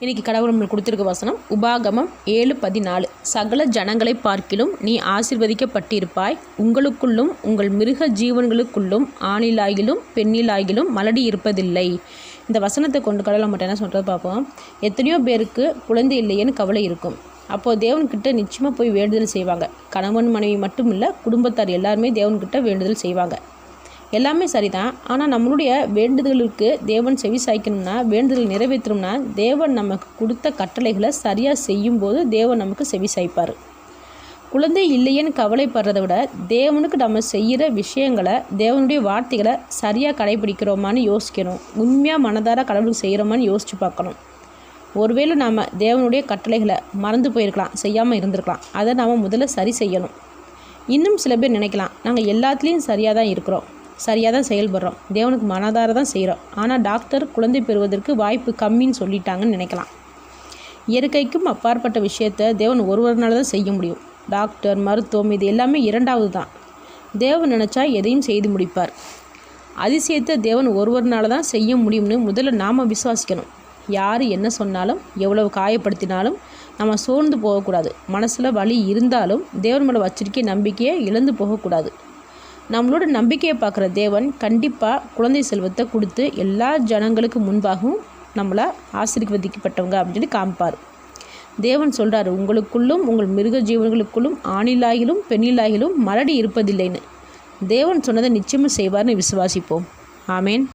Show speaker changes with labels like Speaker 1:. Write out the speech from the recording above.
Speaker 1: இன்றைக்கி கடவுள் நம்மளுக்கு கொடுத்துருக்க வசனம் உபாகமம் 7:14. சகல ஜனங்களை பார்க்கிலும் நீ ஆசீர்வதிக்கப்பட்டிருப்பாய், உங்களுக்குள்ளும் உங்கள் மிருக ஜீவன்களுக்குள்ளும் ஆணிலாகிலும் பெண்ணிலாகிலும் மலடி இருப்பதில்லை. இந்த வசனத்தை கொண்டு கடவுள் மட்டும் என்ன சொல்கிறது பார்ப்போம். எத்தனையோ பேருக்கு குழந்தை இல்லையேன்னு கவலை இருக்கும். அப்போது தேவன்கிட்ட நிச்சயமாக போய் வேண்டுதல் செய்வாங்க. கணவன் மனைவி மட்டும் இல்லை, குடும்பத்தார் எல்லாருமே தேவன்கிட்ட வேண்டுதல் செய்வாங்க. எல்லாமே சரிதான். ஆனால் நம்மளுடைய வேண்டுதலுக்கு தேவன் செவி சாய்க்கணும்னா, வேண்டுதல் நிறைவேற்றணும்னா, தேவன் நமக்கு கொடுத்த கட்டளைகளை சரியாக செய்யும்போது தேவன் நமக்கு செவி சாய்ப்பார். குழந்தை இல்லையேன்னு கவலைப்படுறத விட தேவனுக்கு நம்ம செய்கிற விஷயங்களை, தேவனுடைய வார்த்தைகளை சரியாக கடைபிடிக்கிறோமான்னு யோசிக்கணும். உண்மையாக மனதார கடவுளுக்கு செய்கிறோமான்னு யோசித்து பார்க்கணும். ஒருவேளை நாம் தேவனுடைய கட்டளைகளை மறந்து போயிருக்கலாம், செய்யாமல் இருந்திருக்கலாம். அதை நாம் முதல்ல சரி செய்யணும். இன்னும் சில பேர் நினைக்கலாம், நாங்கள் எல்லாத்துலேயும் சரியாக தான் இருக்கிறோம், சரியாக தான் செயல்படுறோம், தேவனுக்கு மனதார தான் செய்கிறோம், ஆனால் டாக்டர் குழந்தை பெறுவதற்கு வாய்ப்பு கம்மின்னு சொல்லிட்டாங்கன்னு நினைக்கலாம். இயற்கைக்கும் அப்பாற்பட்ட விஷயத்தை தேவன் ஒருவர்னால தான் செய்ய முடியும். டாக்டர், மருத்துவம் இது எல்லாமே இரண்டாவது தான். தேவன் நினச்சா எதையும் செய்து முடிப்பார். அதிசயத்தை தேவன் ஒருவர்னால தான் செய்ய முடியும்னு முதல்ல நாம் விசுவாசிக்கணும். யார் என்ன சொன்னாலும், எவ்வளவு காயப்படுத்தினாலும் நம்ம சோர்ந்து போகக்கூடாது. மனசில் வலி இருந்தாலும் தேவன் மேலே வச்சிருக்க நம்பிக்கையை இழந்து போகக்கூடாது. நம்மளோட நம்பிக்கையை பார்க்குற தேவன் கண்டிப்பாக குழந்தை செல்வத்தை கொடுத்து எல்லா ஜனங்களுக்கு முன்பாகவும் நம்மளை ஆசீர்வதிக்கப்பட்டவங்க அப்படின்னு சொல்லி காமிப்பார். தேவன் சொல்கிறாரு, உங்களுக்குள்ளும் உங்கள் மிருக ஜீவன்களுக்குள்ளும் ஆணிலாகிலும் பெண்ணிலாகிலும் மலடி இருப்பதில்லைன்னு. தேவன் சொன்னதை நிச்சயமாக செய்வார்னு விசுவாசிப்போம். ஆமேன்.